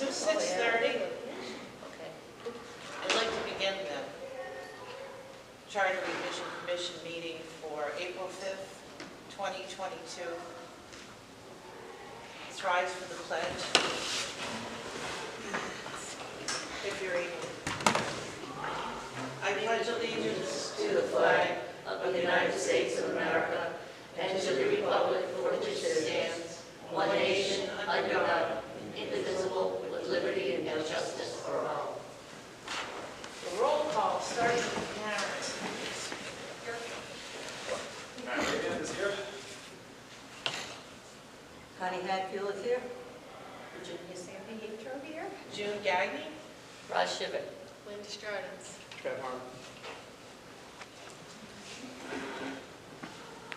to 6:30. Okay. I'd like to begin the Charter Revision Commission meeting for April 5th, 2022. Let's rise for the pledge. If you're able. I pledge allegiance to the flag Of the United States of America and to the republic for which it stands, one nation, under God, indivisible, with liberty and justice for all. The roll call starting with Karen. Matt is here. Connie Hadfield is here. Virginia Sandy Yatro here. June Gagnon. Raj Shivet. Linda Stratton. Trev Harmon.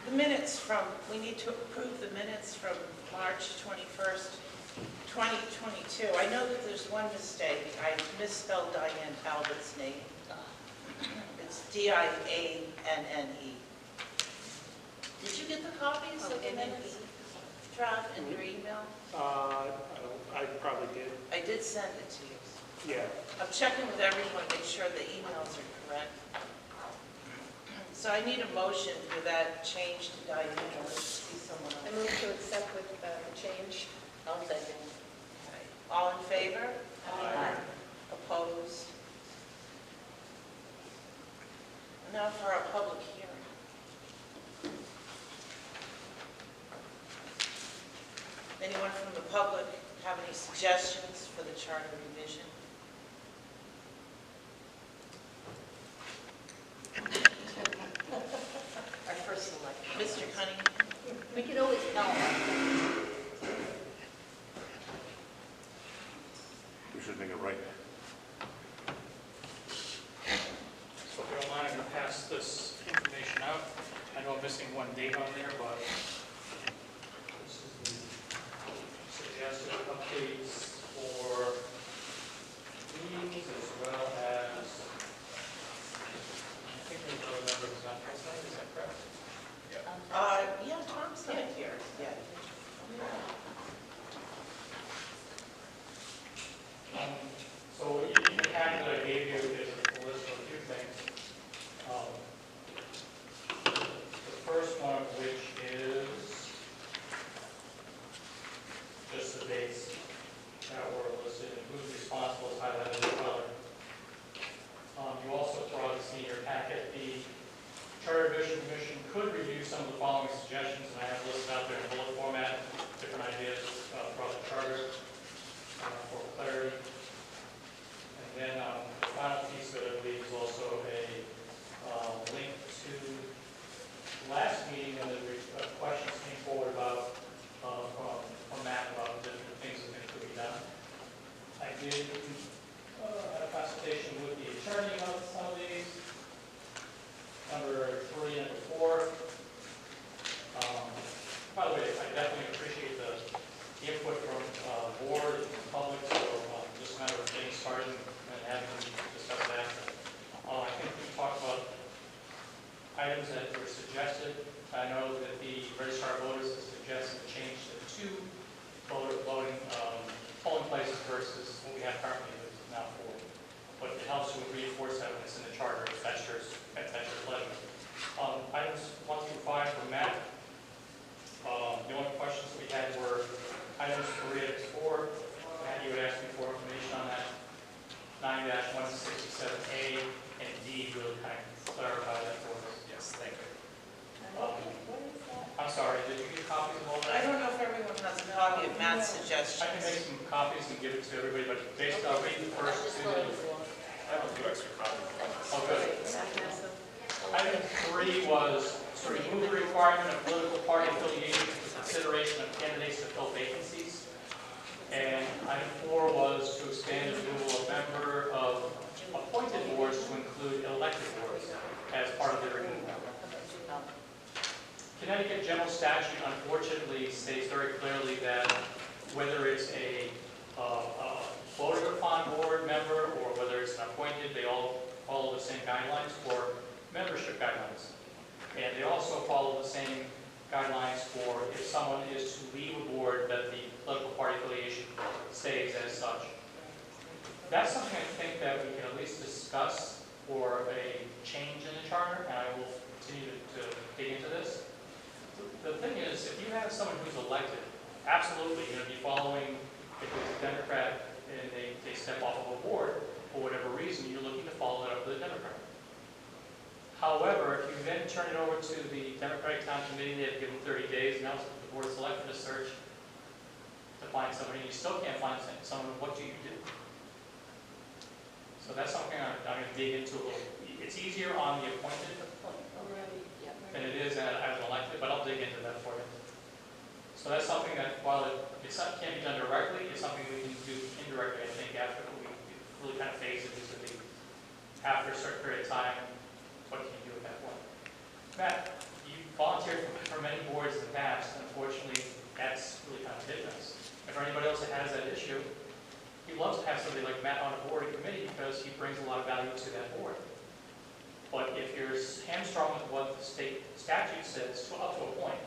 The minutes from, we need to approve the minutes from March 21st, 2022. I know that there's one mistake. I misspelled Diane Talbot's name. It's Dianne. Did you get the copies of the minutes, Trav, in your email? I probably did. I did send it to you. Yeah. I'm checking with everyone, make sure the emails are correct. So I need a motion for that change to Diane. Let's see someone I else. move to accept with the change. I'll second. Okay. All in favor? Aye. Opposed? Now for our public hearing. Anyone from the public have any suggestions for the charter revision? Our first select, Mr. Cunningham. We can always tell them. We should make it right. So if you don't mind, I'm going to pass this information out. I know I'm missing one date on there, but this is the suggested updates for meetings as well as, I think there's another member who's not present, is that correct? Yeah, Tom's not here yet. So in the packet that I gave you, there's a list of a few things. The first one of which is just the dates that were listed and who's responsible is highlighted in color. You also brought this in your packet. The Charter Revision Commission could review some of the following suggestions, and I have listed out there in bullet format, different ideas for the charter for clarity. And then the final piece that I believe is also a link to last meeting when the questions came forward about from Matt about different things that could be done. I did a consultation with the attorney about some of these. Number 3 and 4. By the way, I definitely appreciate the input from board and public, so just a matter of getting started and having them discuss that. I think we talked about items that were suggested. I know that the registrar of voters has suggested a change to 2 voting polling places versus what we have currently, which is now 4. But it helps to reinforce that when it's in the charter. That's your pleasure. Items 1 through 5 from Matt. The only questions we had were items 3 and 4. Matt, you had asked me for information on that. 9-167A and D really kind of clarify that for us. Yes, thank you. I'm sorry, did you get copies of all that? I don't know if everyone has a copy of Matt's I can suggestions. make some copies and give it to everybody, but based on reading the first two. I have a few extra copies. Oh, good. Item 3 was to remove the requirement of political party affiliation for consideration of candidates to fill vacancies. And item 4 was to expand the removal of member of appointed boards to include elected boards as part of their removal. Connecticut general statute unfortunately states very clearly that whether it's a voted upon board member or whether it's an appointed, they all follow the same guidelines for membership guidelines. And they also follow the same guidelines for if someone is to leave a board that the political party affiliation stays as such. That's something I think that we can at least discuss for a change in the charter, and I will continue to dig into this. The thing is, if you have someone who's elected, absolutely, you're going to be following, if it's a Democrat and they step off of a board, for whatever reason, you're looking to follow that up with a Democrat. However, if you then turn it over to the Democratic Town Committee, they have given 30 days, now it's the board of selectmen to search to find somebody, you still can't find someone, what do you do? So that's something I'm going to dig into a little. It's easier on the appointed than it is as an elected, but I'll dig into that for you. So that's something that, while it can't be done directly, it's something we can do indirectly, I think, after we really kind of phase it into the, after a certain period of time, what can you do at that point? Matt, you volunteered for many boards in the past, unfortunately, that's really kind of hit us. If anybody else that has that issue, he loves to have somebody like Matt on a board or committee because he brings a lot of value to that board. But if you're hamstrung with what the state statute says up to a point,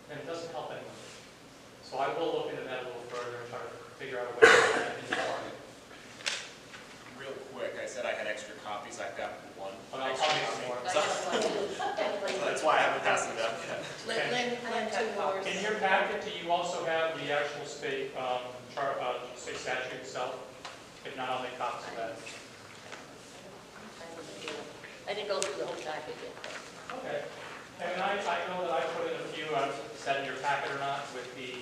then it doesn't help anyone. So I will look into that a little further and try to figure out a way to get that into the market. Real quick, I said I had extra copies. I've got one. But I'll extra need some copy. more. So that's why I haven't passed them down yet. Lynn had copies. In your packet, do you also have the actual state statute itself? If not, I'll make copies of that. I didn't go through the whole package yet. Okay. And I know that I put in a few, I don't know if it's that in your packet or not, with the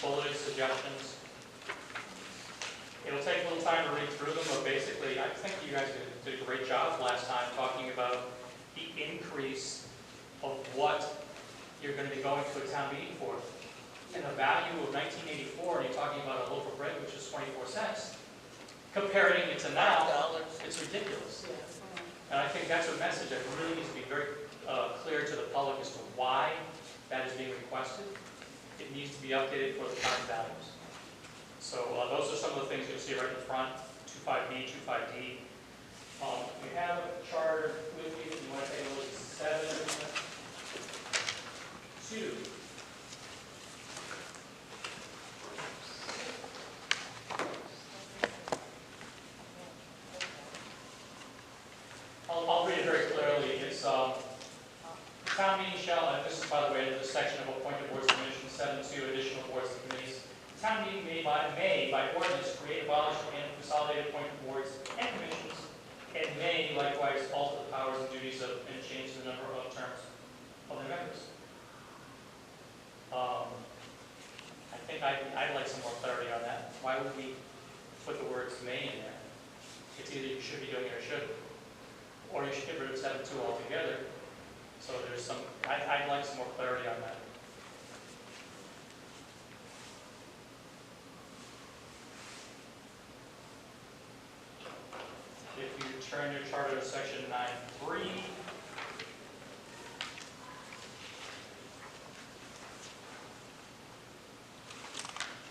bulleted suggestions. It'll take a little time to read through them, but basically, I think you guys did a great job last time talking about the increase of what you're going to be going to a town meeting for. And the value of 1984, and you're talking about a loaf of bread, which is 24 cents, comparing it to now, it's ridiculous. And I think that's a message that really needs to be very clear to the public as to why that is being requested. It needs to be updated for the current values. So those are some of the things you'll see right in front, 25B, 25D. We have a chart with you, if you want to take a look at 7.2. I'll read it very clearly. It's town meeting shall, and this is by the way, the section of appointed boards and commissions, 7.2 additional boards and committees. Town meeting may by ordinance create, abolish, and consolidate appointed boards and commissions, and may likewise alter the powers and duties of and change the number of terms of their members. I think I'd like some more clarity on that. Why would we put the words may in there? It's either you should be doing it or shouldn't. Or you should get rid of 7.2 altogether. So there's some, I'd like some more clarity on that. If you turn your charter to section 9.3,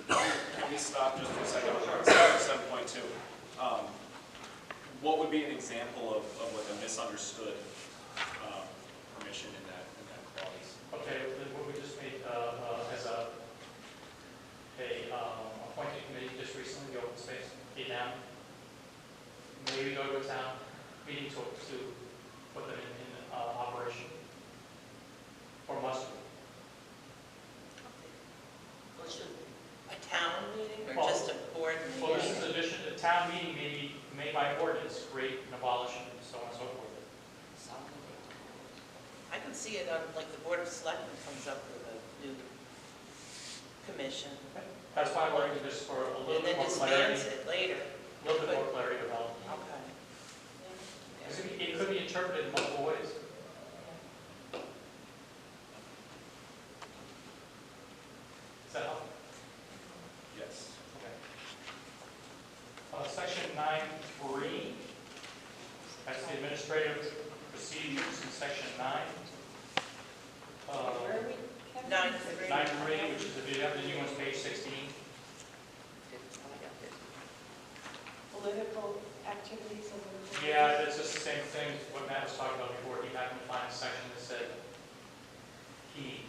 Let me stop just for a second on 7.2. What would be an example of like a misunderstood permission in that clause? okay, what we just made as a appointed committee just recently, the open space, down. Maybe go to a town meeting to put them in operation. Or must we? Well, should A town meeting or Well, just a board meeting? Well, this is addition, the town meeting may by ordinance create and abolish and so on and so forth. I can see it on, like, the Board of Selectmen comes up with a new commission. That's why I wanted to just for a little And bit then more clarity, disbands it later. a little bit more clarity about. Okay. Because it could be interpreted in multiple ways. Is that helpful? Yes. Okay. Section 9.3, that's the administrative procedures in section 9. Where are we? 9.3. 9.3, which is the new one's page 16. Political activities of the... Yeah, it's just the same thing as what Matt was talking about before. He happened to find a section that said he,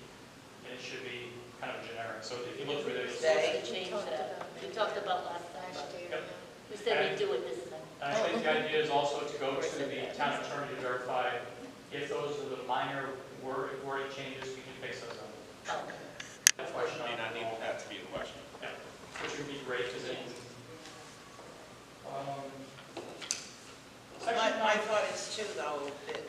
and it should be kind of generic. So if you look through this, They. to change that? We talked about think the idea is also to go to the town attorney to verify if those are the minor wording changes, we can fix those up. Okay. That question May not on need all. that to be the question. Yeah, which would be great, because it, My thought is too, though, that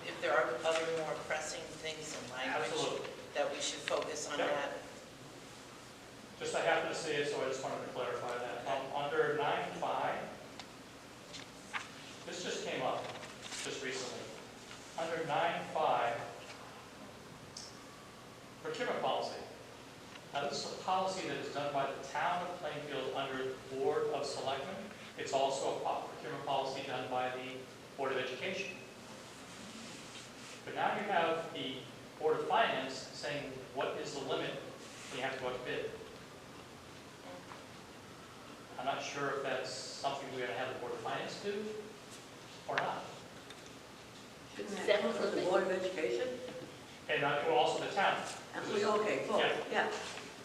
if there are other more pressing things in language, absolutely. that we should focus on Yep. that. Just I happened to see it, so I just wanted to clarify that. Under 9.5, this just came up just recently. Under 9.5, procurement policy. Now, this is a policy that is done by the town of Plainfield under the Board of Selectmen. It's also a procurement policy done by the Board of Education. But now you have the Board of Finance saying, what is the limit when you have to go out to bid? I'm not sure if that's something we're going to have the Board of Finance do or not. Shouldn't that come from the Board of Education? And well, also the town. Okay, cool, Yeah. yeah.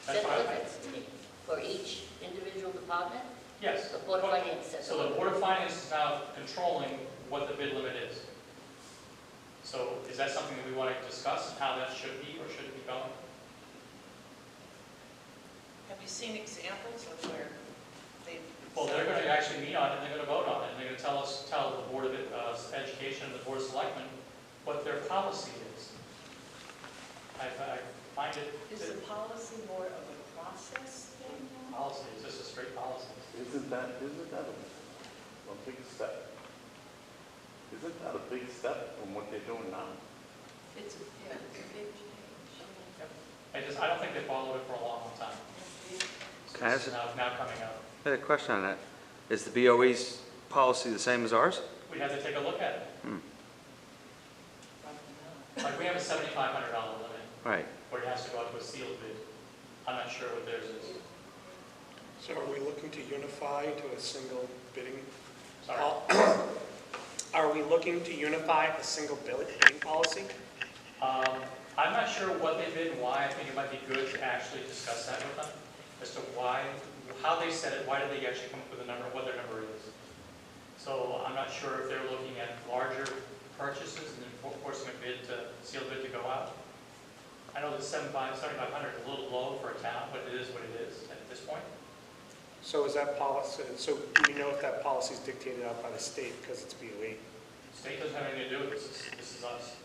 That's Set what I think. limits for each individual department? Yes. The Board of Finance sets So the Board of Finance is now controlling what the bid limit is. So is that something that we want to discuss, how that should be or shouldn't be going? Have you seen examples of where they've... Well, they're going to actually meet on it, and they're going to vote on it, and they're going to tell the Board of Education and the Board of Selectmen what their policy is. I find it, Is the policy more of a process thing? policy, it's just a straight policy. Isn't that a big step? Isn't that a big step from what they're doing now? It's a big change. I don't think they followed it for a long, long time. So Can I this is ask now coming up. I had a question on that. Is the BOE's policy the same as ours? We'd have to take a look at it. Like, we have a $7,500 limit, Right. where it has to go out to a sealed bid. I'm not sure what theirs is. So are we looking to unify to a single bidding? Sorry. Are we looking to unify a single bidding policy? I'm not sure what they did and why. I think it might be good to actually discuss that with them, as to why, how they said it, why did they actually come up with a number, what their number is. So I'm not sure if they're looking at larger purchases and then forcing a bid to, seal bid to go out. I know that $7,500 is a little low for a town, but it is what it is at this point. So is that policy, so do we know if that policy is dictated out by the state because it's BOE? State doesn't have anything to do with this. This is us.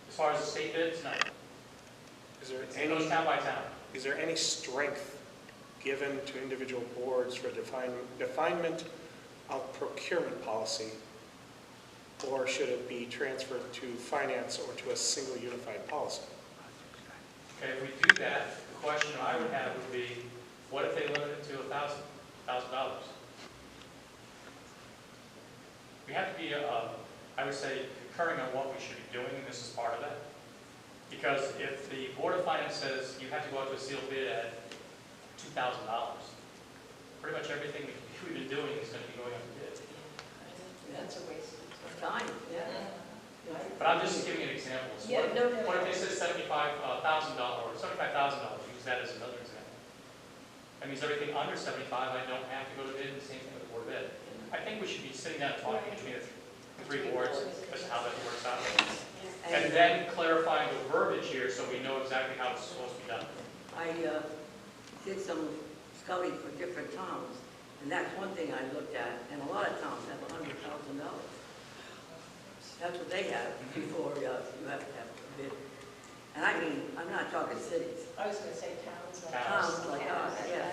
As far as the state bids, no. Is there It goes any, town by town. is there any strength given to individual boards for definement of procurement policy? Or should it be transferred to finance or to a single unified policy? Okay, if we do that, the question I would have would be, what if they limit it to $1,000? We have to be, I would say, concurring on what we should be doing, and this is part of that. Because if the Board of Finance says you have to go out to a sealed bid at $2,000, pretty much everything we've been doing is going to be going up to bid. That's a waste of time, yeah. But I'm just giving you an example. So Yeah, no, no. what if they said $75,000 or $75,000? Use that as another example. That means everything under 75, I don't have to go to bid, and the same thing with the Board of Ed. I think we should be sitting down and talking between the three boards as to how that works out. And then clarifying the verbiage here so we know exactly how it's supposed to be done. I did some scouting for different towns, and that's one thing I looked at, and a lot of towns have $100,000. That's what they have before you have to have a bid. And I mean, I'm not talking cities, I was going to say towns. towns like us, yeah.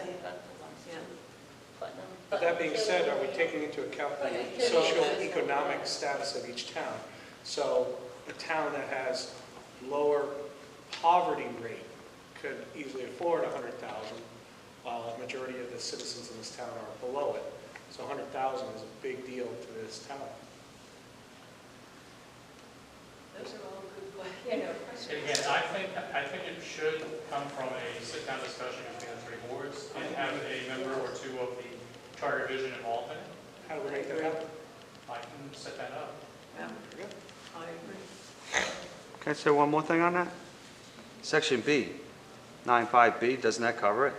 But that being said, are we taking into account the socio-economic status of each town? So a town that has lower poverty rate could easily afford $100,000, while a majority of the citizens in this town are below it. So $100,000 is a big deal to this town. Those are all good questions. Again, I think it should come from a sit-down discussion between the three boards and have a member or two of the charter division involved in it. How do we make that happen? I can set that up. Yeah, Very good. I agree. Can I say one more thing on that? Section B, 9.5B, doesn't that cover it?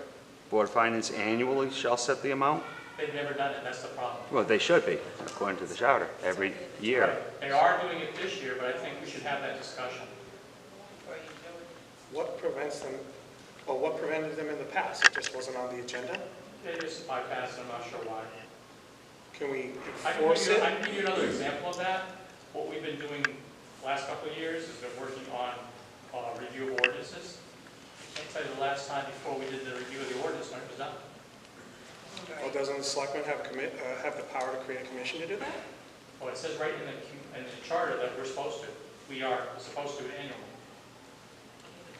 Board of Finance annually shall set the amount? They've never done it, that's the problem. Well, they should be, according to the charter, every year. Right. They are doing it this year, but I think we should have that discussion. Or you do it. What prevents them, or what prevented them in the past? It just wasn't on the agenda? They just bypassed, I'm not sure why. Can we I can enforce give you, it? I can give you another example of that. What we've been doing the last couple of years is been working on review of ordinances. I can't tell you the last time before we did the review of the ordinance when it was done. Well, doesn't the selectmen have the power to create a commission to do that? Oh, it says right in the charter that we're supposed to. We are supposed to annually.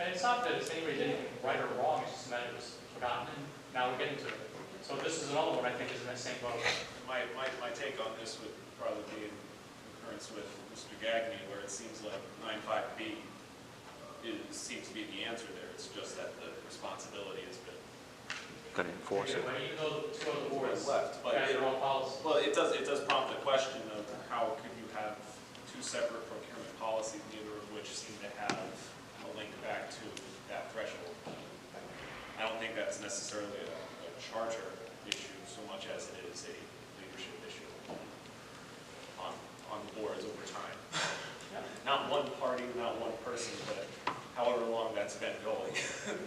And it's not that it's anybody did anything right or wrong, it's just that it was forgotten, and now we're getting to it. So this is another one I think is in that same boat. My take on this would probably be in concurrence with Mr. Gagny, where it seems like 95B seems to be the answer there. It's just that the responsibility has been Gonna enforce it. But even though the two other boards left. But have their own policy. well, it does prompt the question of how could you have two separate procurement policies, neither of which seem to have a link back to that threshold. I don't think that's necessarily a charter issue so much as it is a leadership issue on the boards over time. Yeah. Not one party, not one person, but however long that's been going.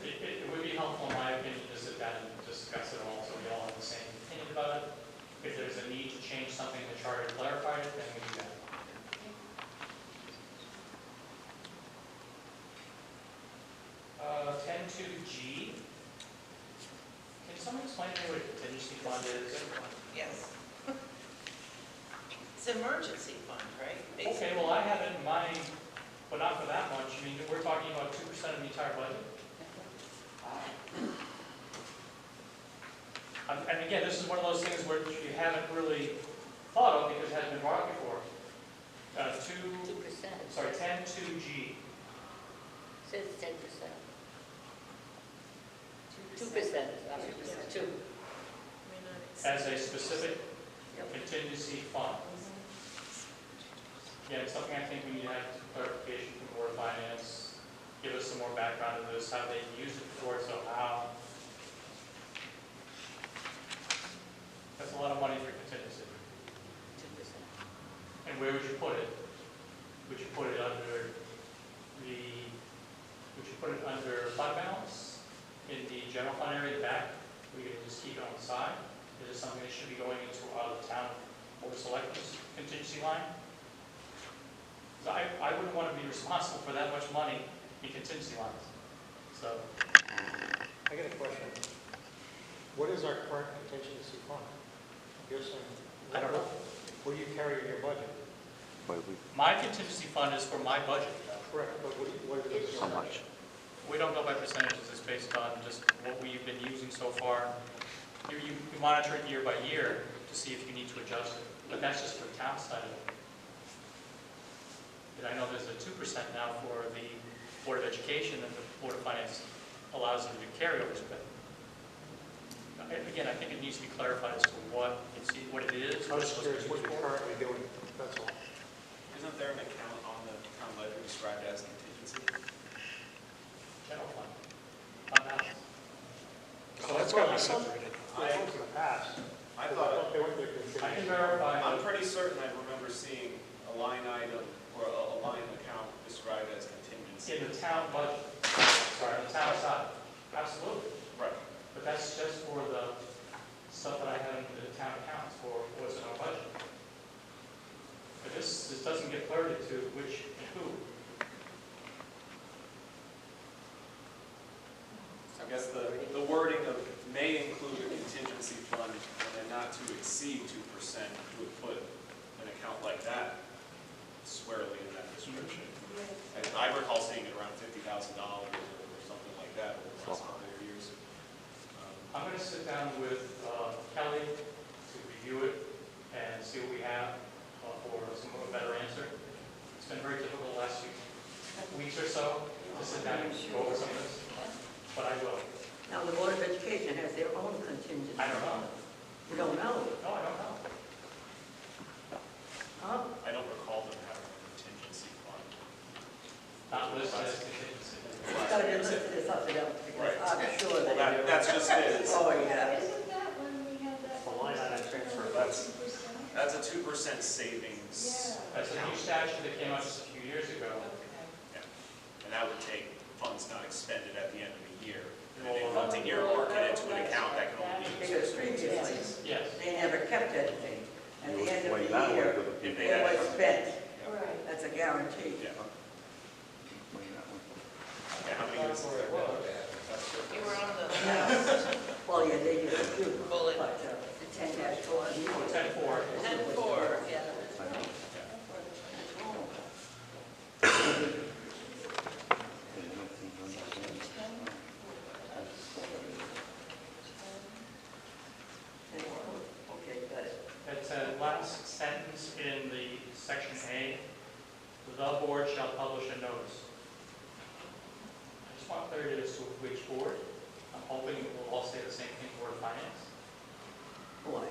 It would be helpful, in my opinion, to sit down and discuss it all, so we all have the same opinion about it. If there's a need to change something in the charter to clarify it, then we do that. 10.2G. Can someone explain to me what a contingency fund is? Yes. It's an emergency fund, right? Okay, well, I have it in mind, but not for that much. I mean, we're talking about 2% of the entire budget. And again, this is one of those things where you haven't really thought of because it hasn't been brought up before. 10.2G. Says 10%. 2%, two. As a specific contingency fund. Yeah, it's something I think we need to have clarification from the Board of Finance, give us some more background on this, how they used it before, so how. That's a lot of money for contingency. 2%. And where would you put it? Would you put it under fund balance? In the general fund area at the back? We could just keep it on the side? Is it something that should be going into the town board of selectmen's contingency line? So I wouldn't want to be responsible for that much money in contingency lines. So, I got a question. What is our current contingency fund? You're saying, I don't know. What do you carry in your budget? My contingency fund is for my budget. Correct, but what is it? How much? We don't go by percentages, it's based on just what we've been using so far. You monitor it year by year to see if you need to adjust it, but that's just for the town side of it. And I know there's a 2% now for the Board of Education that the Board of Finance allows them to do carryovers with. Again, I think it needs to be clarified as to what it is. I'm just curious what you're currently doing, that's all. Isn't there an account on the town ledger described as contingency? General fund, fund balance. Oh, that's got to be separated. It was in the past. I thought, They went to the I can contingency. verify. I'm pretty certain I remember seeing a line item or a line account described as contingency. In the town budget, sorry, on the town side, absolutely. Right. But that's just for the stuff that I have in the town accounts for what's in our budget. But this doesn't get clarity to which and who. I guess the wording of may include a contingency fund and then not to exceed 2% would put an account like that squarely in that description. And I recall seeing it around $50,000 or something like that over the last couple of years. I'm going to sit down with Kelly to review it and see what we have for some of a better answer. It's been very difficult the last few weeks or so to sit down and go over some of this, but I will. Now, the Board of Education has their own contingency. I don't know. You don't know? No, I don't know. Huh? I don't recall them having a contingency fund. Not listed as contingency. It's got to be listed as something else, because Right. I'm sure Well, they do. that's just it. Oh, yeah. Isn't that when we had that? The line a 2% savings. That's a new statute that came out just a few years ago. Yeah. And that would take funds not expended at the end of the year. And then they once a year mark it into an account that can only be Because used. previously, Yes. they never kept anything. At You the end of explain the that one year, to the If people. they it had, was spent. Right. That's a guarantee. yeah. Explain that one. Yeah, how many years is that? You were on the last Well, yeah, they did it too. bullet, But the 10-4. 10-4. 10-4, yeah. I know. Okay, got it. It's a last sentence in the section A. The board shall publish a notice. I just want clarity as to which board. I'm hoping it will all say the same thing, Board of Finance. Boy.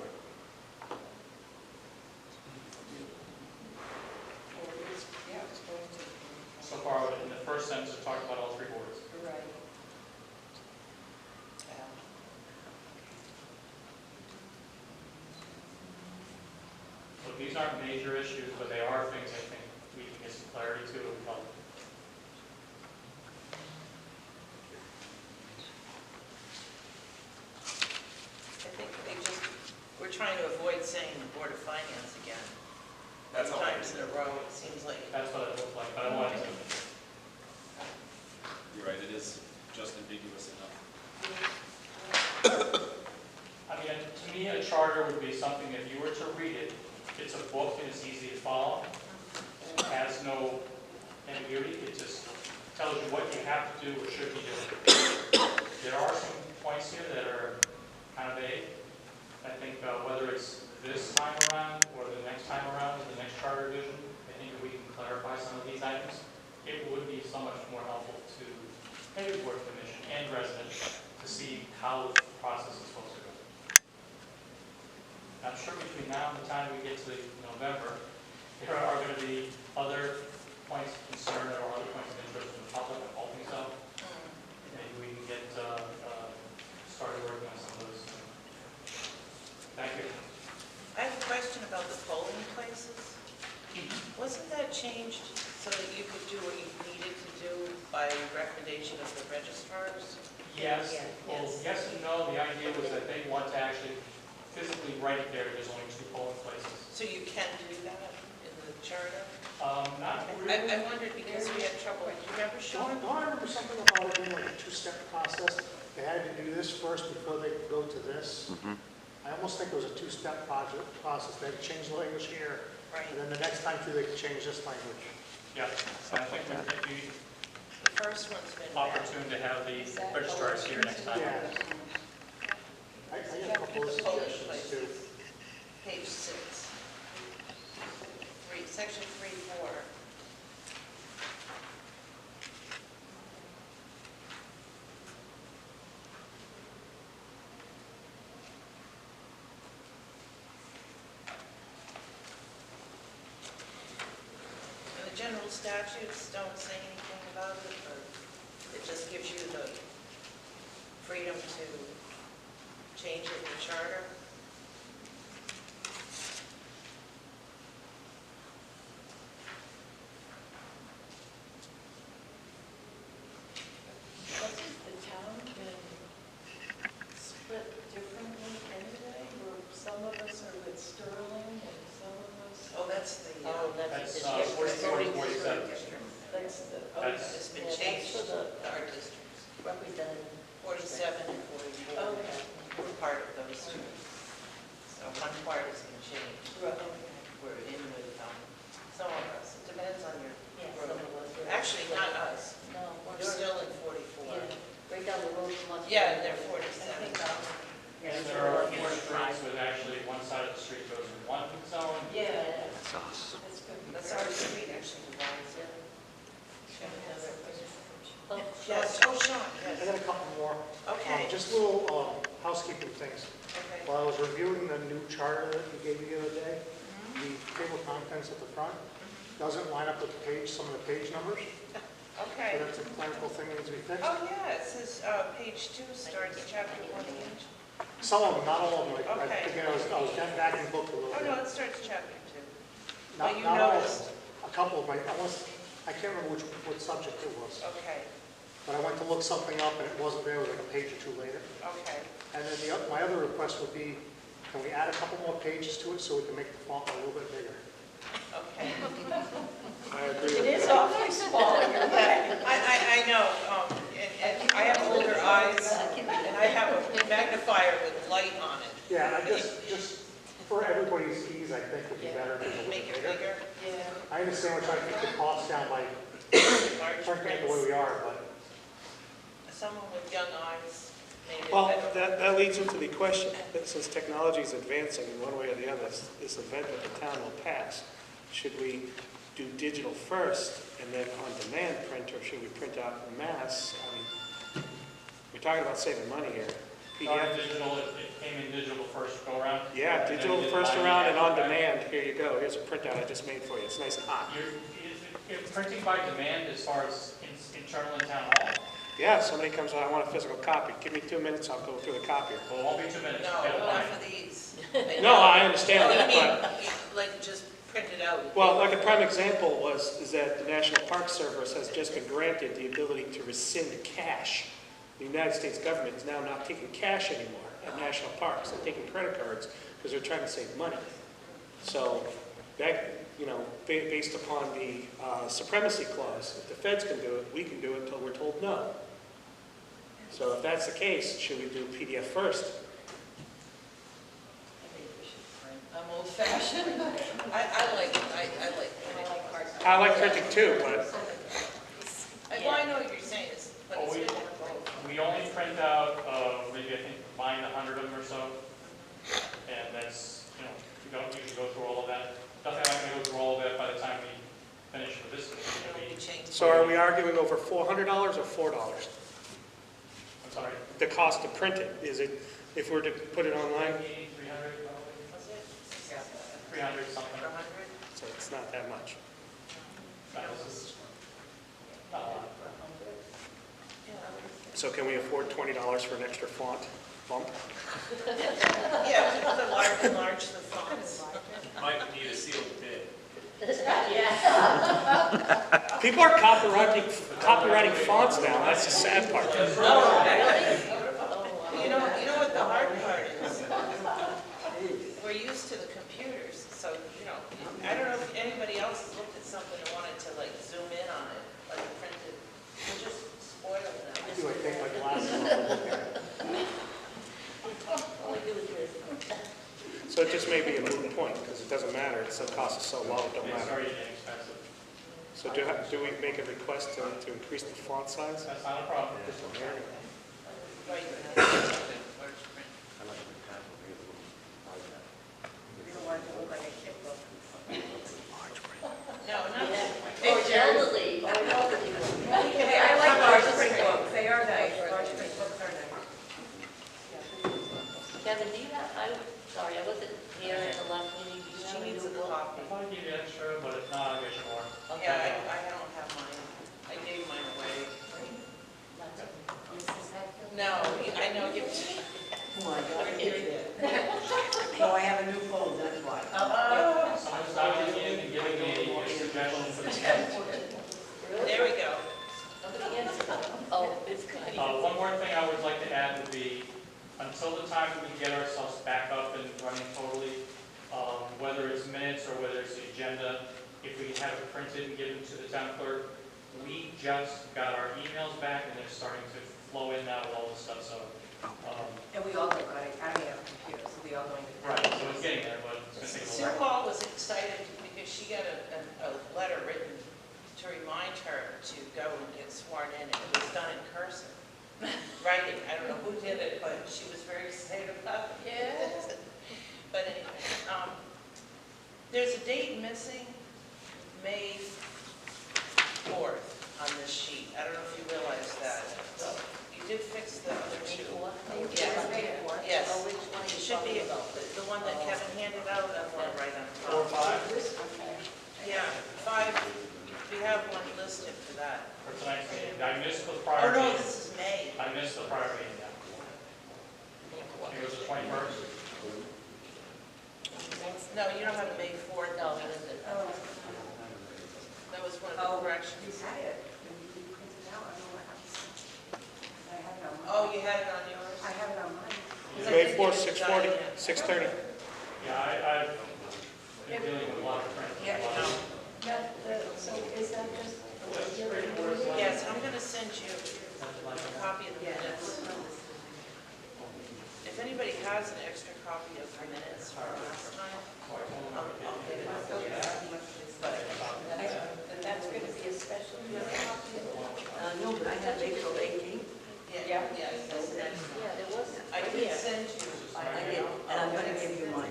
Yeah, it's going to. So far, in the first sentence, it talked about all three boards. Right. So these aren't major issues, but they are things I think we can get some clarity to. I think they just, we're trying to avoid saying the Board of Finance again. That's all. Times in a row, it seems like. That's what it looked like, but I wanted to. You're right, it is just ambiguous enough. I mean, to me, a charter would be something, if you were to read it, it's a book and it's easy to follow. It has no ambiguity, it just tells you what you have to do or should be doing. There are some points here that are kind of vague. I think whether it's this time around or the next time around, the next charter revision, I think if we can clarify some of these items, it would be so much more helpful to maybe Board Commission and residents to see how the process is supposed to go. I'm sure between now and the time we get to November, there are going to be other points of concern or other points of interest in the public. I'm hoping so. Maybe we can get started working on some of those. Thank you. I have a question about the polling places. Wasn't that changed so that you could do what you needed to do by recommendation of the registrars? Yes, Yeah, well, yes and no. The idea was that they want to actually physically write there, there's only 2 polling places. So you can do that in the charter? Not really. I wondered because we had trouble, do you remember, Sean? Don't I remember something about it being like a two-step process? They had to do this first before they could go to this. I almost think it was a two-step process. They had to change the language here, Right. and then the next time through, they could change this language. Yeah, I think we'd be The first one's been bad. opportune to have the registrars here next time. Yeah. I got a couple of suggestions too. Page 6. Section 3-4. And the general statutes don't say anything about it, or it just gives you the freedom to change it in the charter? Hasn't the town been split differently anyway, where some of us are with Sterling and some of us? Oh, that's the, That's district. 44, 47. That's the, That's- It's been yeah, that's changed, for the our districts. representative. 47 and 44. Okay. We're part of those two. So one part has been changed. Right, okay. We're in with some of us. It depends on your Yeah, some group. of us are. Actually, not us. No, We're you're- still in 44. Yeah, right down the road from us. Yeah, and they're I 47. think, And there are a few streets with actually one side of the street goes in one zone. yeah, That's us. that's good. That's our street actually divides it. Oh, Yes, oh, Sean, I yes. got a couple more. Okay, Just little housekeeping things. okay. While I was reviewing the new charter that you gave me the other day, the table of contents at the front doesn't line up with the page, some of the page numbers. So Okay. that's a clerical thing that needs to be fixed. Oh, yeah, it says page 2 starts chapter 1 each. Some of them, not all of them. Like, Okay. again, I was getting back hadn't looked a little Oh, bit. no, it starts chapter 2. Not, But you not all of noticed. them. A couple of my, I can't remember what subject it was, Okay, but I went to look something up and it wasn't there, it was like a page or two later. okay. And then my other request would be, can we add a couple more pages to it so we can make the font a little bit bigger? Okay. I agree It with is that. awfully small, you're right. I know, and I have older eyes, and I have a magnifier with light on it. Yeah, I just for everybody's ease, I think would be better if it was a little Make bit it bigger. bigger, Yeah. I understand we're trying to keep the costs down by large printing it the way prints. we are, but Someone with young eyes made it Well, better. that leads into the question, that since technology is advancing in one way or the other, this event that the town will pass, should we do digital first and then on-demand print, or should we print out en masse? I mean, we're talking about saving money here. Started PDF, digital, it came in digital first go around. yeah, and then digital we did first binding around and after that. on-demand, here you go, here's a printout I just made for you, it's nice and hot. You're printing by demand as far as internal in town hall? Yeah, somebody comes on, I want a physical copy, give me 2 minutes, I'll go through the copier. Well, it won't be 2 minutes. No, Get it not lined. for these. No, I understand Oh, you that, mean, but, like, just print it out? well, like a prime example is that the National Park Service has just been granted the ability to rescind cash. The United States government is now not taking cash anymore at national parks, they're taking credit cards because they're trying to save money. So that, based upon the supremacy clause, if the feds can do it, we can do it until we're told no. So if that's the case, should we do PDF first? I'm old fashioned. I like hard. I like printing too, but Well, I know what you're saying, but Oh, it's we- good to have both. We only print out, maybe I think, buying 100 of them or so. And that's, we don't usually go through all of that. Definitely not going to go through all of that by the time we finish with this. It's I gonna know we be- changed. so are we arguing over $400 or $4? I'm sorry. The cost to print it, is it, if we're to put it online, 300 probably, Was it? 300 something. 100? so it's not that much. That was not a lot. So can we afford $20 for an extra font bump? Yeah, we could enlarge the fonts. Might need a sealed bid. People are copywriting fonts now, that's the sad part. You know what the hard part is? We're used to the computers, so, I don't know if anybody else has looked at something and wanted to like zoom in on it, like printed. We're just spoiled now. do I take my glasses off and look at it? All we do is this. So it just may be a moot point, because it doesn't matter, it's, the cost is so low, it don't It's matter. already inexpensive. So do we make a request to increase the font size? That's not a problem. Right. No, not Or elderly. Hey, I like large print books, they are nice, large print books are nice. Kevin, do you have, I'm sorry, I wasn't here at the last meeting. Do you have She a needs new a book? copy. I thought I gave you extra, but if not, I'll get you more. Yeah, I don't have mine. I gave mine away. No, I know you. Oh my God, Oh, I have a new phone, that's why. Someone's stopping in and giving me a suggestion for the test. There we go. Oh, it's good. One more thing I would like to add would be, until the time we get ourselves back up and running totally, whether it's minutes or whether it's the agenda, if we have it printed and given to the town clerk, we just got our emails back and they're starting to flow in now with all this stuff, so. And we all got it, I don't have a computer, so we all going to. Right, so it's getting there, but it's going to take a Sue little while. Hall was excited because she got a letter written to remind her to go and get sworn in, and it was done in cursive. Writing, I don't know who did it, but she was very excited about it. Yeah. But anyway, there's a date missing, May 4th on this sheet. I don't know if you realize that. You did fix the other two. Yes. Oh, which one are It you should be talking about? the one that Kevin handed out, I want to write on 4 or top. 5 Yeah, 5, we have one listed for that. for tonight's meeting. I missed the Oh, prior no, meeting. this is May. I missed the prior meeting, yeah. I think it was the 21st. No, you don't have a May 4th. No, he doesn't. Oh, That was one of the corrections. you had it. You printed it out. I don't know what happened. I have it on mine. Oh, you had it on yours? I have it on mine. May 4th, 6:40, 6:30. Yeah, I've been dealing with a lot of friends. Yeah. So is that just a regular meeting? Yes, I'm going to send you a copy of the minutes. If anybody has an extra copy of the minutes from last time, I'll get it. And that's going to be a special meeting? No, but I have April 18th. Yeah, yes, that's next. Yeah, there was. I did send you. I did, and I'm going to give you mine.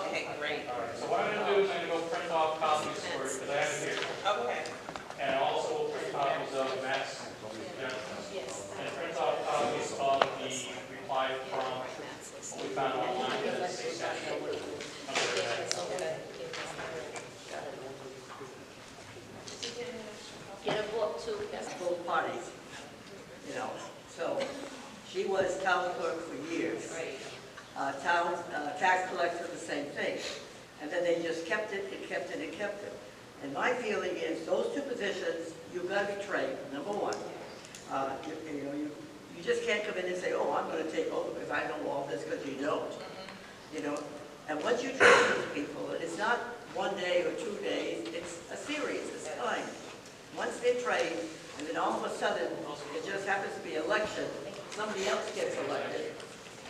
Okay, great. All right, so what I'm gonna do is I'm gonna go print off copies for you, because I have it here. Okay. And also we'll print copies of Matt's, and print off copies of the reply from what we found online. Get a book too. Yes. Both parties, you know. So she was town clerk for years. Right. Tax collector, the same thing. And then they just kept it and kept it and kept it. And my feeling is those two positions, you've got to be trained, number one. You just can't come in and say, oh, I'm going to take over because I know all this, because you don't. You know, and once you train these people, it's not 1 day or 2 days, it's a series, it's time. Once they're trained, and then all of a sudden, it just happens to be election, somebody else gets elected,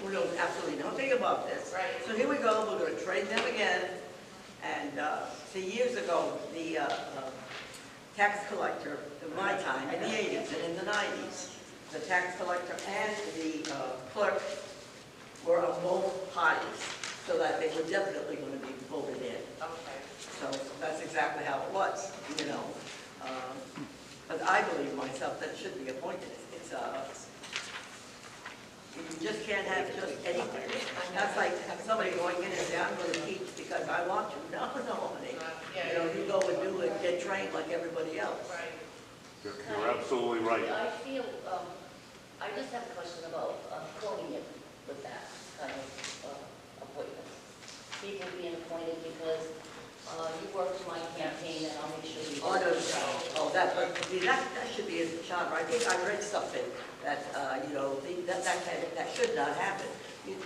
who knows absolutely nothing about this. Right. So here we go, we're going to train them again, and see, years ago, the tax collector, in my time, in the 80s and in the 90s, the tax collector and the clerk were of both parties, so that they were definitely going to be voted in. Okay. So that's exactly how it was, you know. But I believe myself that it should be appointed. You just can't have just anything. That's like somebody going in and say, I'm going to teach because I want to. No, honey. You know, you go and do it, get trained like everybody else. Right. You're absolutely right. I feel, I just have a question about coding it with that kind of appointment. People being appointed because you worked my campaign and I'll make sure you. Oh, no, that should be in the charter. I think I read something that, that should not happen.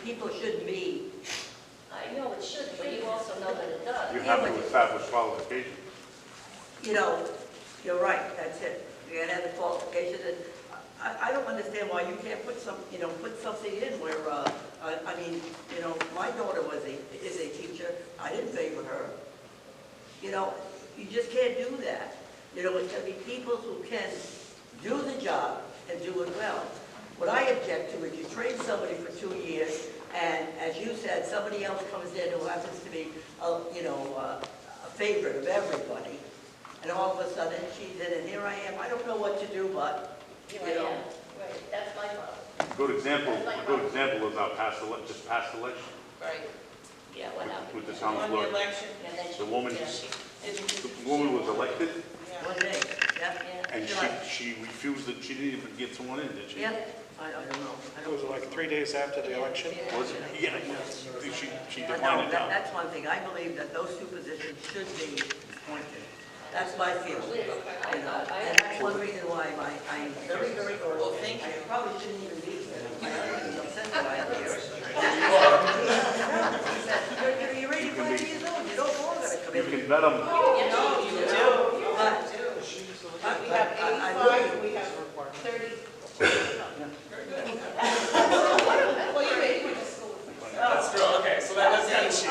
People shouldn't be. I know it should, but you also know that it does. You have to establish qualifications. You know, you're right, that's it. You gotta have the qualifications, and I don't understand why you can't put something in where, I mean, you know, my daughter is a teacher, I didn't favor her. You know, you just can't do that. You know, it's gonna be people who can do the job and do it well. What I object to is you train somebody for 2 years, and as you said, somebody else comes in who happens to be, a favorite of everybody, and all of a sudden she's in, and here I am. I don't know what to do, but Here I am, right, that's my problem. A good example is our past election Right. Yeah, what happened? with the town On the clerk. election. And then The woman, Didn't the woman was elected, Yeah. one day, yeah. Yeah. and she refused it. She didn't even get sworn in, did she? Yeah, I don't know. It was like 3 days after the election. Was it? Yeah, she But declined no, it down. that's one thing. I believe that those two positions should be appointed. That's my feeling. You know, and that's one reason why I'm very, very early. Well, thank you. I probably shouldn't even be here. My husband's upset that I'm here. You're 85 years old. You don't want to come You in. can bet them. No, you do. But We have I 85, we have 30. Well, you're 80 with the school. That's true, okay, so that's kind of cheap.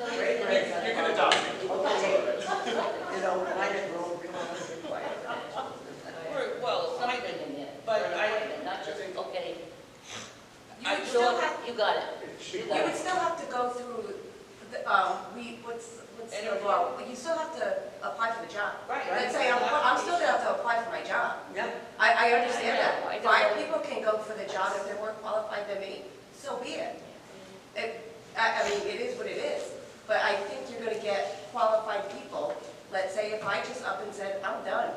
You can adopt me. You know, I didn't grow up. Well, I Something in there. but For an I- appointment, not just, okay, You would still have, you got it. You you got would it. still have to go through, what's the law? You still have to apply for the job. Right. Let's say I'm still gonna have to apply for my job. Yeah. I understand I know, I that. know. 5 people can go for the job if they're more qualified than me, so be it. I mean, it is what it is, but I think you're gonna get qualified people. Let's say if I just up and said, I'm done,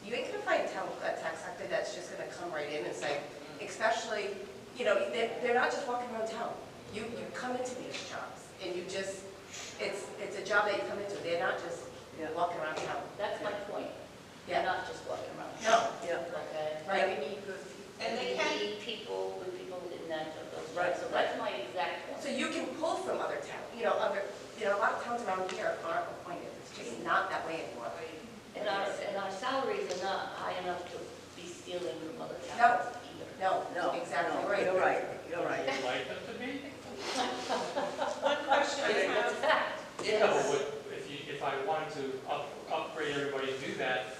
you ain't gonna find a tax actor that's just gonna come right in and say, especially, you know, they're not just walking around town. You come into these job that you come into, they're not just Yeah. walking around town. That's my point. Yeah. They're not just walking around. No, Yeah. Okay? Right. We need good people. And they we can- need people with people in that, those Right. jobs. So that's my exact point. so you can pull from other towns, a lot of towns around here aren't appointed, it's just not that way anymore. And our salaries are not high enough to be stealing from other towns either. No, No, exactly no, right. you're right, you're right. Would you like them to be? One question I It's have, a fact. Yeah, but if I wanted to upgrade everybody to do that,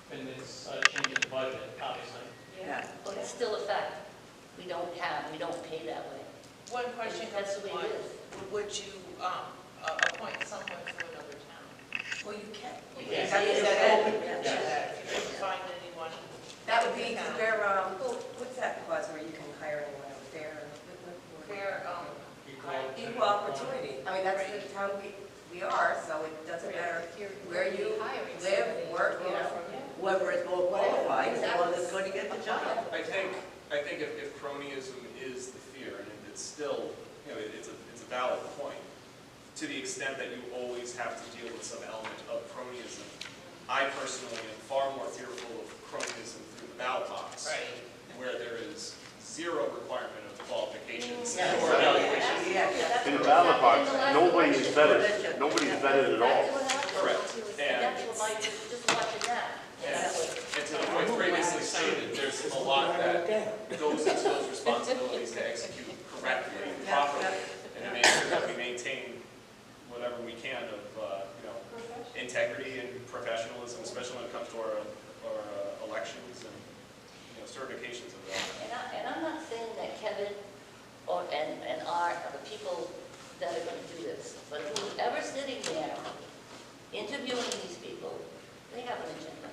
then it's a change in the budget, obviously. Yeah. But it's still a fact. We don't pay that way. one question That's comes the to way it mind. is. Would you appoint someone from another town? Well, you can. Yeah. Is that Yeah. open to Yeah. that? If you couldn't find anyone? That would be, because we're, what's that clause where you can hire anyone, a fair, Fair, equal opportunity. I mean, that's the town we are, so it doesn't matter where you live, work, Whoever is more qualified is the one that's going to get the job. I think if cronyism is the fear, and it's still, it's a valid point, to the extent that you always have to deal with some element of cronyism, I personally am far more fearful of cronyism through the ballot box, Right. where there is zero requirement of qualifications Yes. or evaluation. Yeah. In the ballot box, nobody is vetted, nobody's vetted at all. That's what happened. Correct. And that's what my, just watching that. And to the point previously stated, there's a lot that goes into those responsibilities to execute correctly and properly, and to make sure that we maintain whatever we can of, integrity and professionalism, especially when it comes to our elections and, certifications of that. And I'm not saying that Kevin and Art are the people that are going to do this, but whoever's sitting there interviewing these people, they have an agenda,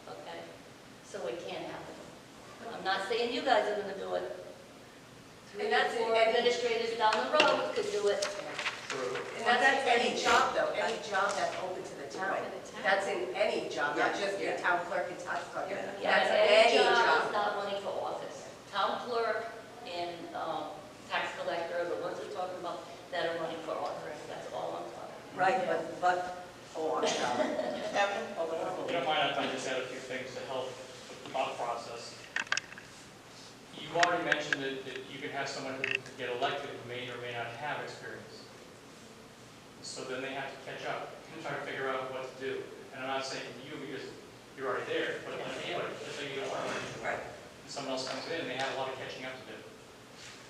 okay? So it can't happen. I'm not saying you guys are going to do it. Three And or that's four it. administrators down the road could do it. True. And that's any job, though, any job that's open to the town. That's in any job, not just your town clerk and tax collector. That's any job is job. not running for office. Town clerk and tax collector, the ones we're talking about, that are running for office. That's all I'm talking about. Right, I'm sorry. Kevin? If you don't mind, I'd just add a few things to help with the thought process. You've already mentioned that you can have someone who could get elected who may or may not have experience. So then they have to catch up and try to figure out what to do. And I'm not saying you because you're already there, but anybody, just say you don't want to. Right. And someone else comes in, they have a lot of catching up to do.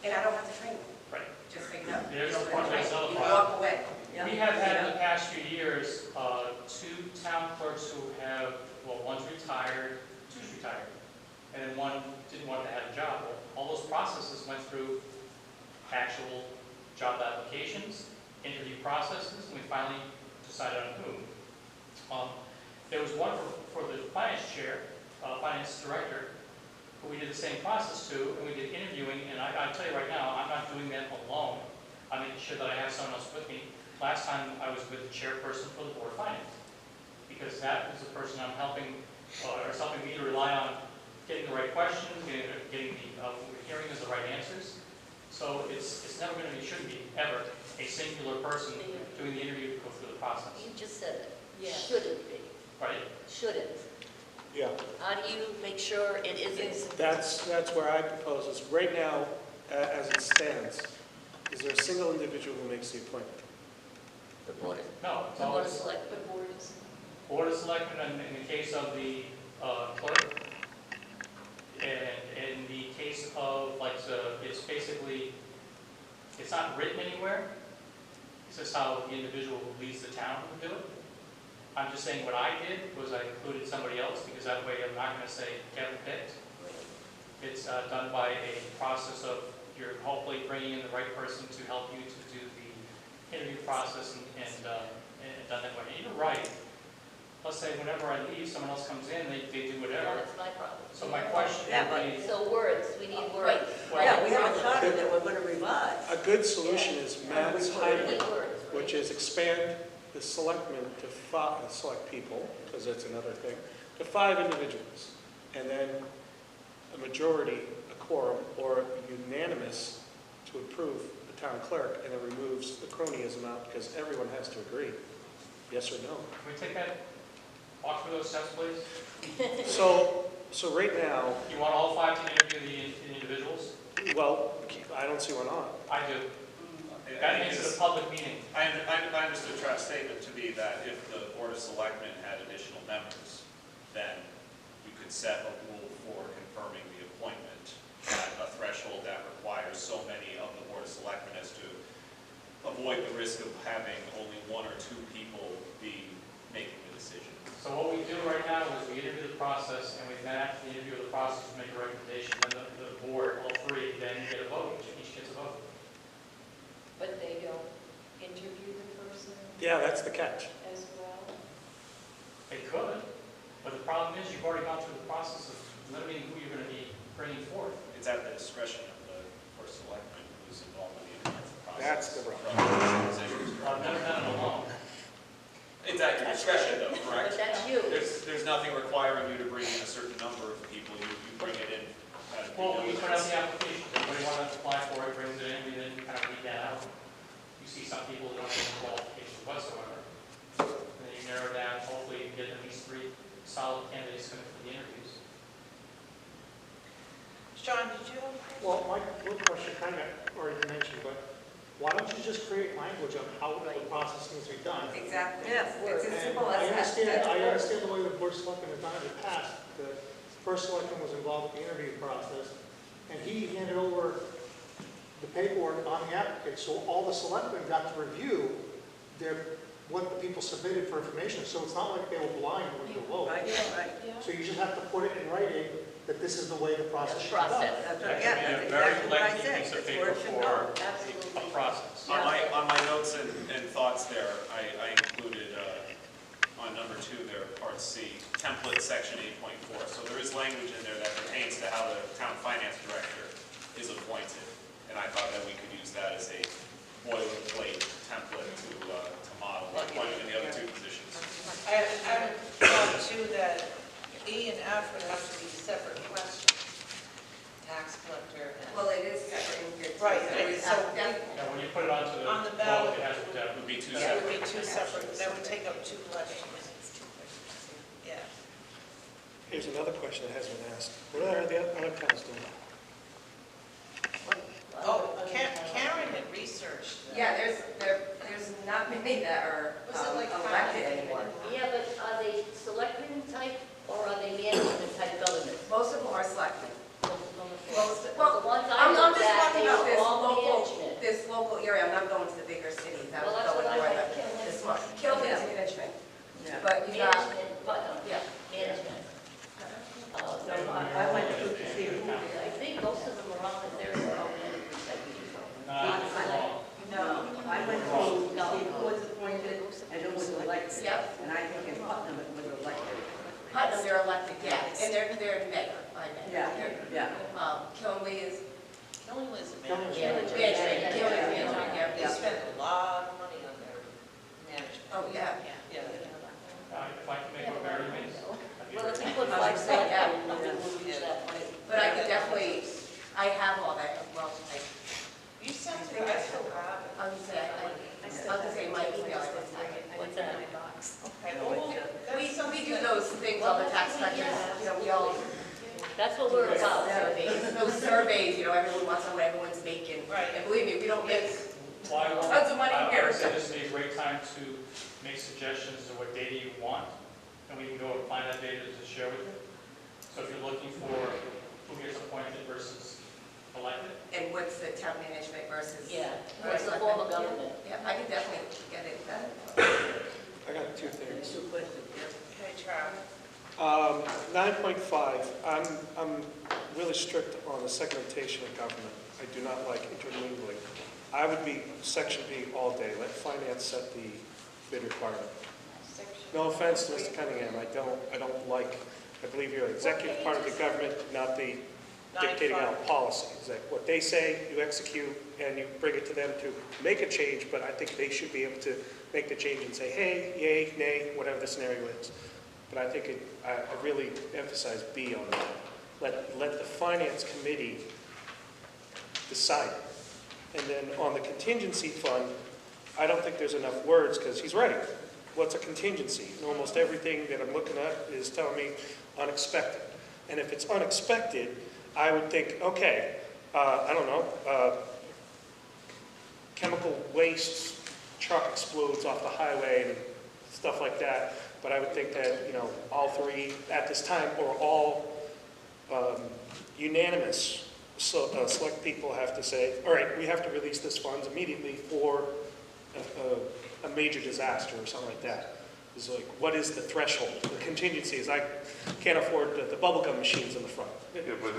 And I don't have to train them, Right. just so you know. There's no point, there's another You part. walk away. Yeah. We have had in the past few years, 2 town clerks who have, one's retired, 2's retired, and then one didn't want to have a job. Well, all those processes went through actual job applications, interview processes, and we finally decided on whom. There was one for the finance chair, finance director, who we did the same process to, and we did interviewing, and I tell you right now, I'm not doing that alone. I'm making sure that I have someone else with me. Last time I was with the chairperson for the Board of Finance, because that is the person I'm helping, or is helping me to rely on getting the right questions, getting what we're hearing is the right answers. So it's never going to be, shouldn't be, ever, a singular person doing the interview to go through the process, You just said it. Yeah. Shouldn't be. right? Shouldn't. Yeah, How do you make sure it isn't? that's where I propose is, right now, as it stands, is there a single individual who makes the appointment? The board, No, it's the board of always selectmen. Board of Selectmen in the case of the clerk, and in the case of, it's basically, it's not written anywhere. It's just how the individual who leads the town would do it. I'm just saying what I did was I included somebody else, because that way I'm not going to say Kevin picked. It's done by a process of you're hopefully bringing in the right person to help you to do the interview process and done that way. And you're right. Let's say whenever I leave, someone else comes in, they do Yeah, whatever. that's my problem. So my question Yeah, would be, So words, we need words. Yeah, we haven't started that, we're going to revise. A good solution is mass We hiring, need words. which is expand the selectmen to select people, because that's another thing, to 5 individuals. And then a majority, a quorum, or unanimous to approve the town clerk, and it removes the cronyism out because everyone has to agree, yes or no. Can we take that, walk through those steps, please? So right now, You want all 5 to interview the individuals? well, I don't see why not. I do. That makes it a public meeting. I understood Travis' statement to be that if the Board of Selectmen had additional members, then you could set a rule for confirming the appointment at a threshold that requires so many of the Board of Selectmen as to avoid the risk of having only 1 or 2 people be making the decision. So what we do right now is we interview the process, and we then after the interview of the process, we make a recommendation, then the board, all 3, then get a vote, each gets a vote. But they don't interview the person Yeah, that's the catch. as well? They could, but the problem is you've already gone through the process of limiting who you're going to be bringing forth. It's at the discretion of the Board of Selectmen who's involved in the interview process. That's the rub. I've never done it alone. It's at your discretion though, But correct? that's you. There's nothing requiring you to bring in a certain number of people, you bring it in at a Well, we put out the diligence. application, everybody wants to apply for it, brings it in, we then kind of weed that out. You see some people who don't have any qualifications whatsoever. And then you narrow down, hopefully you can get at least 3 solid candidates coming for the interviews. John, did you have? Well, my one question kind of already mentioned, but why don't you just create language on how the process needs to be done? Exactly. Yes. It's as And simple I as that. understand the way the board of selectmen has done it in the past. The first selectman was involved with the interview process, and he handed over the paperwork on the applicant, so all the selectmen got to review what the people submitted for information. So it's not like they were blind when they vote. Right, right. Yeah. So you just have to put it in writing that this is the way the process should be done. Process. That's That right, should yeah, be that's a very exactly what I lengthy said. piece of That's where paper it should for go. Absolutely. a process. On my notes and thoughts there, I included, on number 2 there, part C, template section 8.4. So there is language in there that pertains to how the town finance director is appointed. And I thought that we could use that as a boilerplate template to model the appointment in the other 2 positions. I thought too that E and F would have to be separate questions. Tax collector and. Well, it is separate in here too. Right, so and it's so definitely- Now, when you put it onto On the the ballot. vote, it has to It would be 2 It separate. would be 2 separate, that would take up 2 questions. Yeah. Here's another question that hasn't been asked. What are the other towns doing? Oh, Karen had researched that. Yeah, there's not many that are Was it like elected 5? anymore. Yeah, but are they selectmen type or are they management type government? Most of them are selectmen. Well, Well, the ones I I'm looked just at, talking they about were all management. this local area. I'm not going to the bigger cities. I'm Well, that's going what I more like, the small. Kilden's management, Yeah. but you got, Management, but, yeah. management. No, I went to see who did. I think most of them are on the their own management type people. Not as long. No, I went to see who was appointed and who was elected. Yep. And I think in Putnam it was elected. Putnam, they're elected, yeah, and they're mayor, I bet. Yeah, yeah. Killenly is Killing was a Killen's manager. management, Killen's management, yeah. They spent a lot of money on their management. Oh, yeah. Yeah. If I can make a variance, I'd be Well, if very you put I 5 was saying, yeah. selectmen, nothing will reach that point. But I could definitely, I have all that, well, You sent it, I still have it. I'll just say my email, I just have it. What's that? Okay, well, We do those things on the tax collectors, you know, we all, That's what we're about. those surveys, you know, everyone wants to know what everyone's making. Right. And believe me, we don't make Well, I will- tons of money I here. would say this would be a great time to make suggestions to what data you want, and we can go and find that data to share with you. So if you're looking for who gets appointed versus elected, And what's the town management versus? Yeah, what's the form of government? Yeah, I can definitely get it done. I got 2 things. Two questions, yeah. Okay, Trav. 9.5, I'm really strict on the segmentation of government. I do not like intermingling. I would be section B all day. Let finance set the bid requirement. No offense to Mr. Cunningham, I don't like, I believe you're an executive part of the government, not the dictating out policy. It's like what they say, you execute, and you bring it to them to make a change, but I think they should be able to make the change and say, hey, yay, nay, whatever the scenario is. But I think I really emphasize B on that. Let the finance committee decide. And then on the contingency fund, I don't think there's enough words, because he's right. What's a contingency? And almost everything that I'm looking at is telling me unexpected. And if it's unexpected, I would think, okay, I don't know, chemical waste truck explodes off the highway and stuff like that. But I would think that, you know, all three at this time, or all unanimous select people have to say, all right, we have to release this funds immediately for a major disaster or something like that. It's like, what is the threshold? The contingency is, I can't afford the bubblegum machines in the front. Yeah, but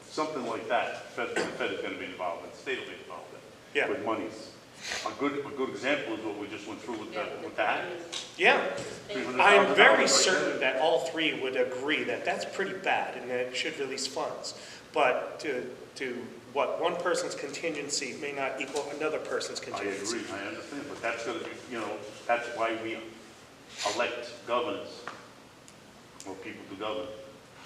something like that, the Fed is going to be involved in, the state will be involved in, Yeah. with monies. A good example is what we just went through with that. Yeah, $300,000 I'm very right certain there. that all three would agree that that's pretty bad and that it should release funds. But to what one person's contingency may not equal another person's I contingency. agree, I understand, but that's going to be, you know, that's why we elect governors, or people to govern.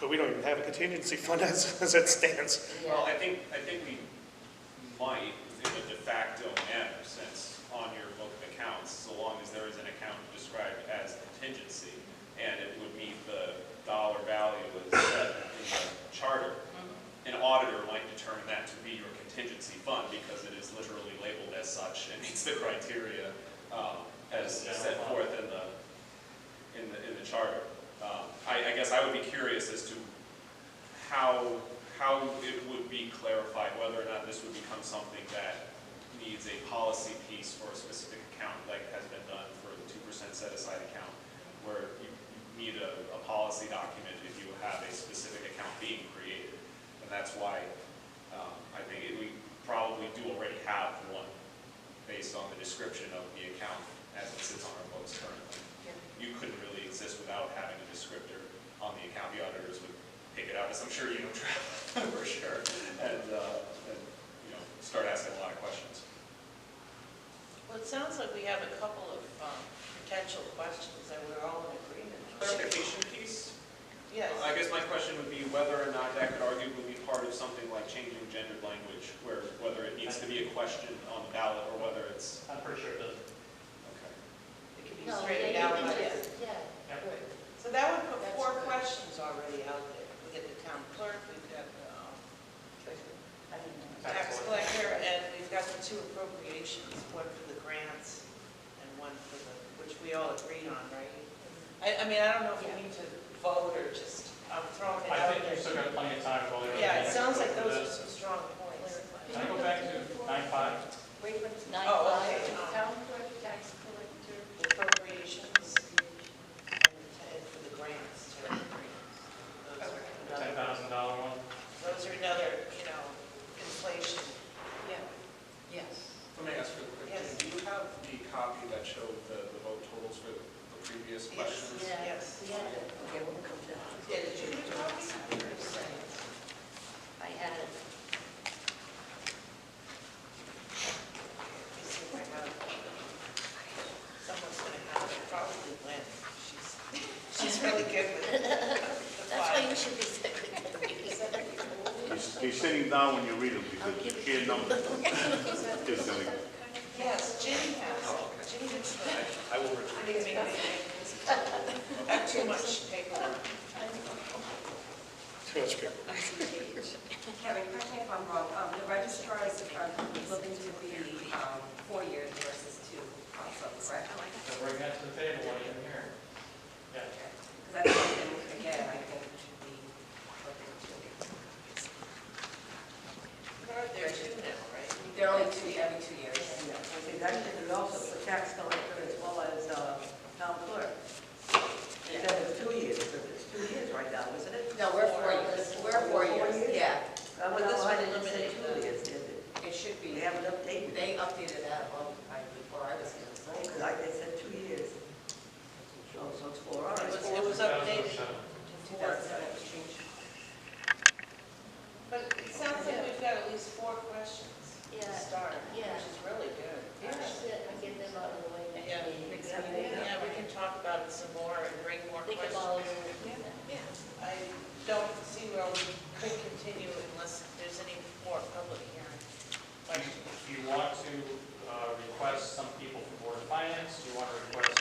But we don't even have a contingency fund as it stands. Well, I think we might, in a de facto manner, since on your book of accounts, so long as there is an account described as contingency, and it would meet the dollar value as set in the charter, an auditor might determine that to be your contingency fund because it is literally labeled as such and meets the criteria as set forth in the charter. I guess I would be curious as to how it would be clarified, whether or not this would become something that needs a policy piece for a specific account, like has been done for the 2% set-aside account, where you need a policy document if you have a specific account being created. And that's why I think we probably do already have one based on the description of the account as it sits on our books currently. You couldn't really exist without having a descriptor on the account. The auditors would pick it up, as I'm sure you know, Trav, for sure, and you know, start asking a lot of questions. Well, it sounds like we have a couple of potential questions that we're all in agreement. Clarification piece? Yes. I guess my question would be whether or not that could arguably be part of something like changing gendered language, whether it needs to be a question on the ballot or whether it's... I'm pretty sure it doesn't. Okay. It could be No, straightened yeah, out you by can this. just- yeah, Yep. good. So that would put That's 4 good. questions already out there. We get the town clerk, we've got the I didn't know. tax collector, and we've got the 2 appropriations, one for the grants and one for the, which we all agreed on, right? I mean, I don't know if we Yeah. need to vote or just, I'm throwing it I out think there. you've still got plenty of time while you're... Yeah, it sounds like those are some strong points. Can I go back to 9.5? Wait, what's 9.5. okay. town clerk, tax collector? Appropriations and for the grants, too. Those are $10,000 another- one? Those are another, you know, inflation. Yeah. Yes. Let me ask you a quick Yes. thing. Do you have the copy that showed the vote totals for the previous questions? Yeah, Yes. we had it. Okay, we'll come down. Yeah, did you get a copy? I had it. Let me see if I have it. Someone's gonna have it, probably Lynn. She's really good with it. That's why you should be secretary. He's sitting down when you read them, because the sheer number is going to... Yes, Ginny has it. Ginny gets the, I will return. I have too much paperwork. Too much paper. Kevin, correct me if I'm wrong, the registrars are looking to be 4 years versus 2 also, correct? So bring that to the table while you're here. Yeah. Because that's something, again, I think should be looking to. They're 2 now, right? They're only every 2 years. Yeah, I think that should be also for tax collector as well as town clerk. Instead of 2 years, because it's 2 years right now, isn't it? No, we're 4 years. We're 4 years, yeah. Well, But this I would didn't say eliminate 2 years, did it? It should be. They haven't updated it. They updated that before I was here. Because they said 2 years. So it's 4, all right. It was updated. 2007 it was changed. But it sounds like we've got at least 4 questions to Yeah. start, Yeah. which is really good. That's it, I get them out of the way next Yeah. meeting. Yeah, we can talk about it some more and bring more Think questions. about it. I don't see where we could continue unless there's any more public hearing. Do you want to request some people from Board of Finance? Do you want to request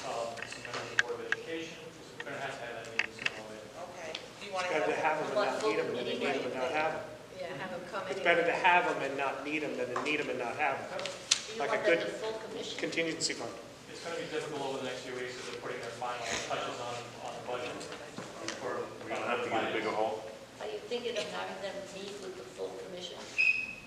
some members of the Board of Education? Because we're going to have that meeting sooner or later. Okay. Do you want to Better to have, have them and not need them than to need them and not have them. Yeah, have them come It's better to have them and not need them than to need them and not have them. You Like a want good the full commission? contingency fund. It's going to be difficult over the next few weeks as they're putting their final touches on the budget. For, We're gonna have to get a bigger hole. Are you thinking of having them meet with the full commission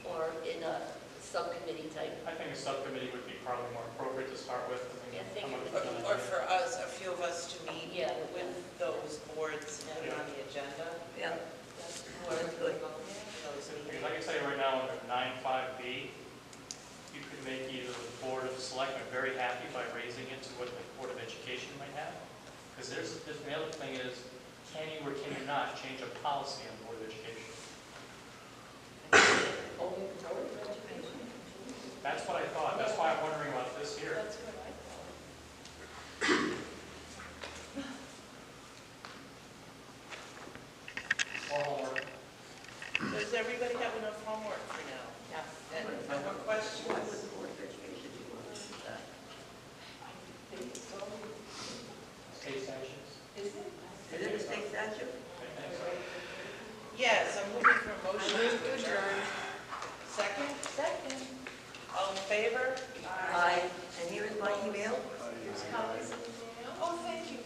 or in a subcommittee type? I think a subcommittee would be probably more appropriate to start with. Yeah, I think how much it we've would done or on for us, a few of us to meet Yeah. with those boards and Yeah. on the agenda? Yeah, that's good. Those Because meetings. I can tell you right now, under 9.5B, you could make either the Board of Selectmen very happy by raising it to what the Board of Education might have. Because the other thing is, can you or can you not change a policy on the Board of Education? That's what I thought. That's why I'm wondering about this here. That's what I More homework. Does everybody have enough homework for now? Yeah. And no more questions? Why would the Board of Education do that? think so. State sanctions. Is it? Is it a state statute? I think so. Yes, I'm looking for a motion. I move to adjourn. Second? Second. All in favor? Aye. And here is my email. Here's copies of the mail. Oh, thank you,